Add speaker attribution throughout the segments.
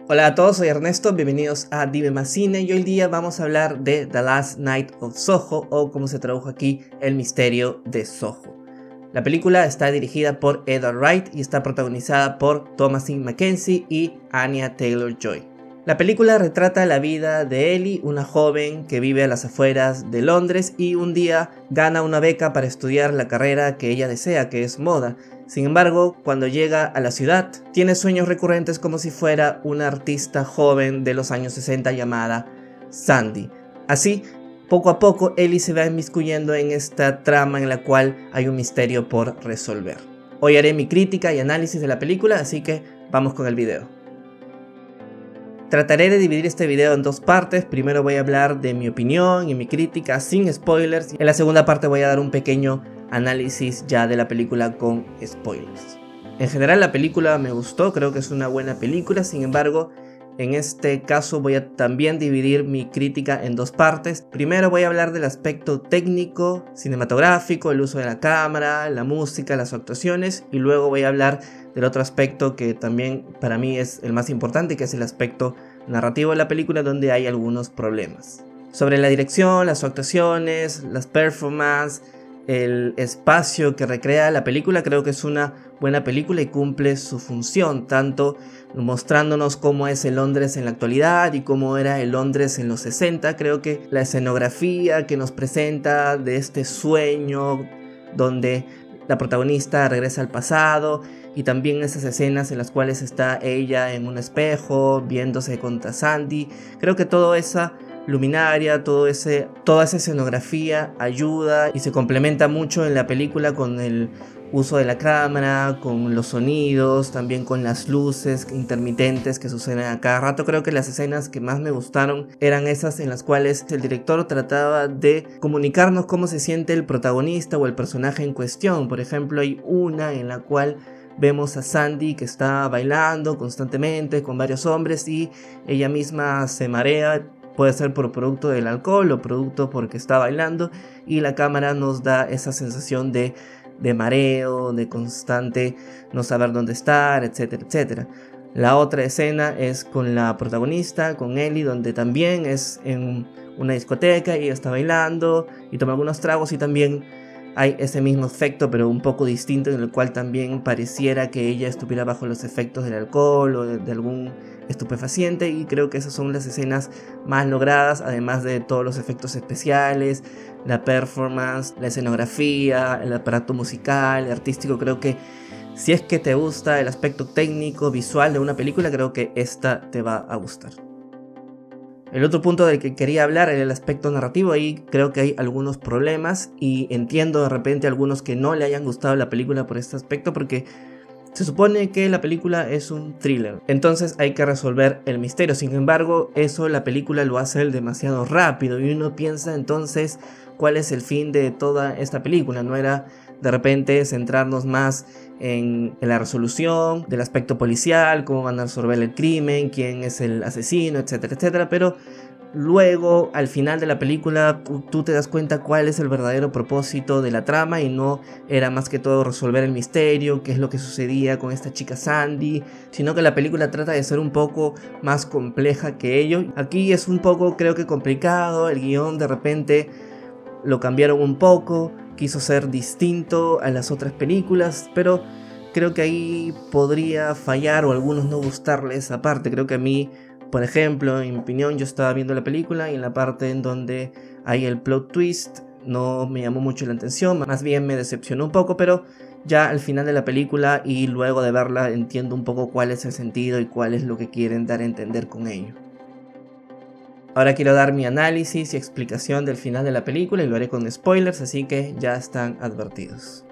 Speaker 1: Hola a todos, soy Ernesto, bienvenidos a Dime Más Cine y hoy día vamos a hablar de The Last Night of Soho, o como se tradujo aquí, El Misterio de Soho. La película está dirigida por Edgar Wright y está protagonizada por Thomasin McKenzie y Anya Taylor-Joy. La película retrata la vida de Ellie, una joven que vive a las afueras de Londres y un día gana una beca para estudiar la carrera que ella desea, que es moda. Sin embargo, cuando llega a la ciudad, tiene sueños recurrentes como si fuera una artista joven de los años 60 llamada Sandy. Así, poco a poco, Ellie se va inmiscuyendo en esta trama en la cual hay un misterio por resolver. Hoy haré mi crítica y análisis de la película, así que vamos con el video. Trataré de dividir este video en dos partes. Primero voy a hablar de mi opinión y mi crítica sin spoilers. En la segunda parte voy a dar un pequeño análisis ya de la película con spoilers. En general la película me gustó, creo que es una buena película. Sin embargo, en este caso voy a también dividir mi crítica en dos partes. Primero voy a hablar del aspecto técnico, cinematográfico, el uso de la cámara, la música, las actuaciones, y luego voy a hablar del otro aspecto que también para mí es el más importante, que es el aspecto narrativo de la película, donde hay algunos problemas. Sobre la dirección, las actuaciones, las performances, el espacio que recrea la película, creo que es una buena película y cumple su función, tanto mostrándonos cómo es el Londres en la actualidad y cómo era el Londres en los 60. Creo que la escenografía que nos presenta de este sueño donde la protagonista regresa al pasado, y también esas escenas en las cuales está ella en un espejo viéndose contra Sandy, creo que toda esa luminaria, toda esa escenografía ayuda y se complementa mucho en la película con el uso de la cámara, con los sonidos, también con las luces intermitentes que suceden a cada rato. Creo que las escenas que más me gustaron eran esas en las cuales el director trataba de comunicarnos cómo se siente el protagonista o el personaje en cuestión. Por ejemplo, hay una en la cual vemos a Sandy que está bailando constantemente con varios hombres y ella misma se marea. Puede ser por producto del alcohol o producto porque está bailando, y la cámara nos da esa sensación de mareo, de constante no saber dónde estar, etcétera, etcétera. La otra escena es con la protagonista, con Ellie, donde también es en una discoteca y ella está bailando y toma algunos tragos, y también hay ese mismo efecto pero un poco distinto, en el cual también pareciera que ella estuviera bajo los efectos del alcohol o de algún estupefaciente, y creo que esas son las escenas más logradas, además de todos los efectos especiales, la performance, la escenografía, el aparato musical, el artístico. Creo que si es que te gusta el aspecto técnico, visual de una película, creo que esta te va a gustar. El otro punto del que quería hablar era el aspecto narrativo. Ahí creo que hay algunos problemas y entiendo de repente a algunos que no le hayan gustado la película por este aspecto, porque se supone que la película es un thriller, entonces hay que resolver el misterio. Sin embargo, eso la película lo hace demasiado rápido y uno piensa entonces cuál es el fin de toda esta película. No era de repente centrarnos más en la resolución del aspecto policial, cómo van a resolver el crimen, quién es el asesino, etcétera, etcétera, pero luego, al final de la película, tú te das cuenta cuál es el verdadero propósito de la trama, y no era más que todo resolver el misterio, qué es lo que sucedía con esta chica Sandy, sino que la película trata de ser un poco más compleja que ello. Aquí es un poco, creo que complicado, el guión de repente lo cambiaron un poco, quiso ser distinto a las otras películas, pero creo que ahí podría fallar o a algunos no gustarles esa parte. Creo que a mí, por ejemplo, en mi opinión, yo estaba viendo la película y en la parte en donde hay el plot twist no me llamó mucho la atención, más bien me decepcionó un poco, pero ya al final de la película y luego de verla entiendo un poco cuál es el sentido y cuál es lo que quieren dar a entender con ello. Ahora quiero dar mi análisis y explicación del final de la película y lo haré con spoilers, así que ya están advertidos.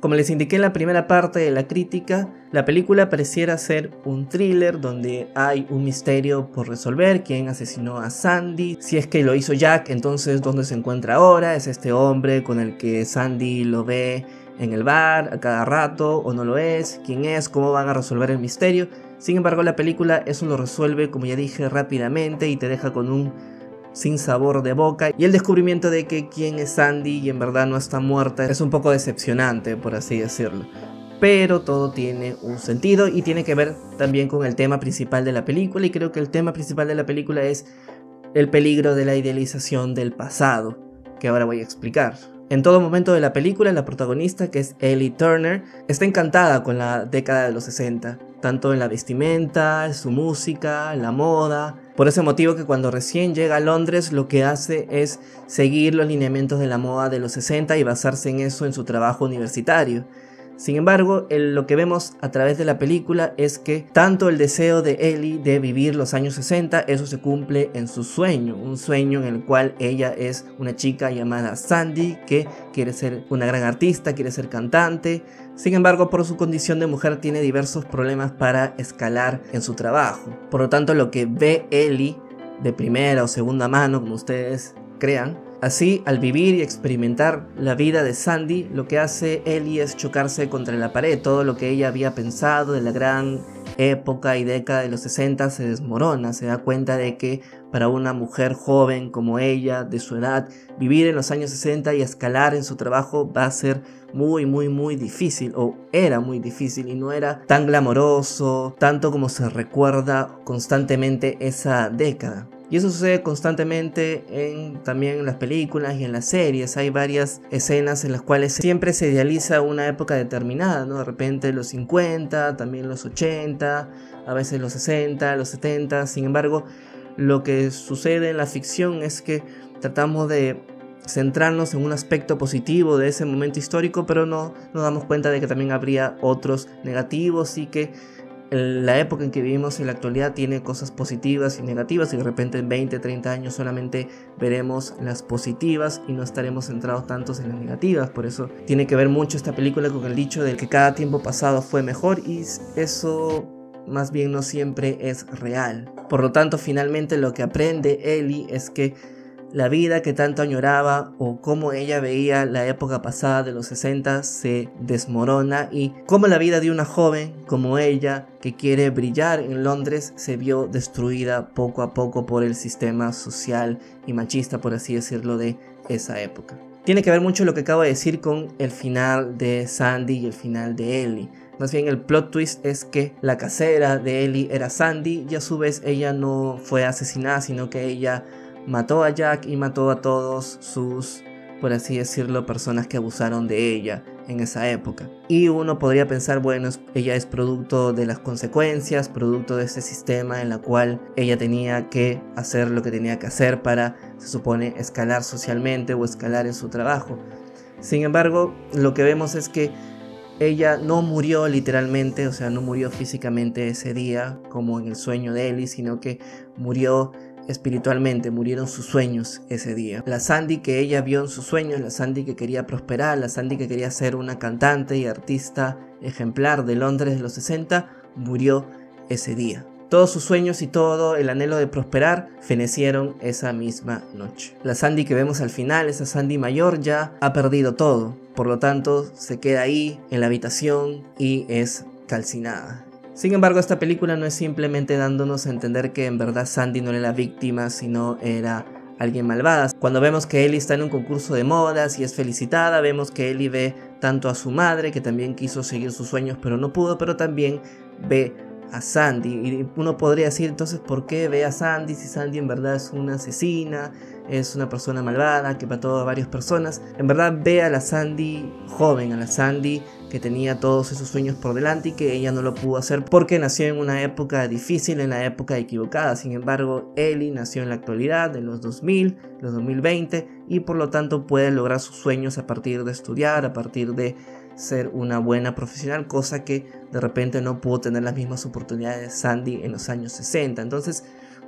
Speaker 1: Como les indiqué en la primera parte de la crítica, la película pareciera ser un thriller donde hay un misterio por resolver: quién asesinó a Sandy, si es que lo hizo Jack, entonces dónde se encuentra ahora, es este hombre con el que Sandy lo ve en el bar a cada rato o no lo es, quién es, cómo van a resolver el misterio. Sin embargo, la película eso lo resuelve, como ya dije, rápidamente y te deja con un sin sabor de boca, y el descubrimiento de que quién es Sandy y en verdad no está muerta es un poco decepcionante, por así decirlo. pero todo tiene un sentido y tiene que ver también con el tema principal de la película, y creo que el tema principal de la película es el peligro de la idealización del pasado, que ahora voy a explicar. En todo momento de la película, la protagonista, que es Ellie Turner, está encantada con la década de los 60, tanto en la vestimenta, en su música, en la moda. Por ese motivo que cuando recién llega a Londres, lo que hace es seguir los lineamientos de la moda de los 60 y basarse en eso en su trabajo universitario. Sin embargo, lo que vemos a través de la película es que tanto el deseo de Ellie de vivir los años 60, eso se cumple en su sueño, un sueño en el cual ella es una chica llamada Sandy que quiere ser una gran artista, quiere ser cantante. Sin embargo, por su condición de mujer tiene diversos problemas para escalar en su trabajo. Por lo tanto, lo que ve Ellie de primera o segunda mano, como ustedes crean, así, al vivir y experimentar la vida de Sandy, lo que hace Ellie es chocarse contra la pared. Todo lo que ella había pensado de la gran época y década de los 60 se desmorona. Se da cuenta de que para una mujer joven como ella, de su edad, vivir en los años 60 y escalar en su trabajo va a ser muy difícil, o era muy difícil, y no era tan glamoroso, tanto como se recuerda constantemente esa década. Y eso sucede constantemente también en las películas y en las series. Hay varias escenas en las cuales siempre se idealiza una época determinada, ¿no? De repente los 50, también los 80, a veces los 60, los 70. Sin embargo, lo que sucede en la ficción es que tratamos de centrarnos en un aspecto positivo de ese momento histórico, pero no nos damos cuenta de que también habría otros negativos, y que la época en que vivimos en la actualidad tiene cosas positivas y negativas, y de repente en 20, 30 años solamente veremos las positivas y no estaremos centrados tantos en las negativas. Por eso tiene que ver mucho esta película con el dicho de que cada tiempo pasado fue mejor, y eso más bien no siempre es real. Por lo tanto, finalmente lo que aprende Ellie es que la vida que tanto añoraba, o cómo ella veía la época pasada de los 60, se desmorona, y cómo la vida de una joven como ella, que quiere brillar en Londres, se vio destruida poco a poco por el sistema social y machista, por así decirlo, de esa época. Tiene que ver mucho lo que acabo de decir con el final de Sandy y el final de Ellie. Más bien, el plot twist es que la casera de Ellie era Sandy, y a su vez ella no fue asesinada, sino que ella mató a Jack y mató a todos sus, por así decirlo, personas que abusaron de ella en esa época. Y uno podría pensar, bueno, ella es producto de las consecuencias, producto de ese sistema en la cual ella tenía que hacer lo que tenía que hacer para, se supone, escalar socialmente o escalar en su trabajo. Sin embargo, lo que vemos es que ella no murió literalmente, o sea, no murió físicamente ese día como en el sueño de Ellie, sino que murió espiritualmente, murieron sus sueños ese día. La Sandy que ella vio en sus sueños, la Sandy que quería prosperar, la Sandy que quería ser una cantante y artista ejemplar de Londres de los 60, murió ese día. Todos sus sueños y todo el anhelo de prosperar fenecieron esa misma noche. La Sandy que vemos al final, esa Sandy mayor, ya ha perdido todo. Por lo tanto, se queda ahí en la habitación y es calcinada. Sin embargo, esta película no es simplemente dándonos a entender que en verdad Sandy no era la víctima, sino era alguien malvada. Cuando vemos que Ellie está en un concurso de modas y es felicitada, vemos que Ellie ve tanto a su madre, que también quiso seguir sus sueños pero no pudo, pero también ve a Sandy. Y uno podría decir, entonces, ¿por qué ve a Sandy si Sandy en verdad es una asesina, es una persona malvada que mató a varias personas? En verdad ve a la Sandy joven, a la Sandy que tenía todos esos sueños por delante y que ella no lo pudo hacer porque nació en una época difícil, en la época equivocada. Sin embargo, Ellie nació en la actualidad, en los 2000, los 2020, y por lo tanto puede lograr sus sueños a partir de estudiar, a partir de ser una buena profesional, cosa que de repente no pudo tener las mismas oportunidades de Sandy en los años 60. Entonces,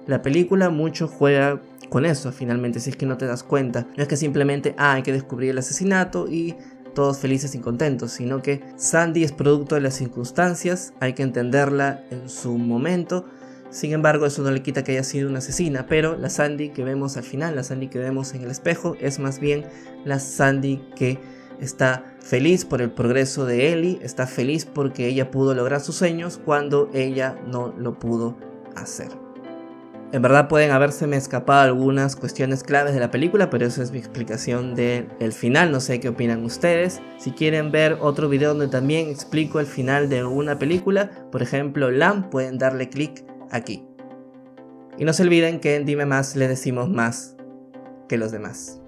Speaker 1: la película mucho juega con eso, finalmente, si es que no te das cuenta. No es que simplemente hay que descubrir el asesinato y todos felices y contentos, sino que Sandy es producto de las circunstancias, hay que entenderla en su momento. Sin embargo, eso no le quita que haya sido una asesina, pero la Sandy que vemos al final, la Sandy que vemos en el espejo, es más bien la Sandy que está feliz por el progreso de Ellie, está feliz porque ella pudo lograr sus sueños cuando ella no lo pudo hacer. En verdad pueden habérseme escapado algunas cuestiones claves de la película, pero eso es mi explicación del final. No sé qué opinan ustedes. Si quieren ver otro video donde también explico el final de una película, por ejemplo Lamb, pueden darle clic aquí. Y no se olviden que en Dime Más le decimos más que los demás.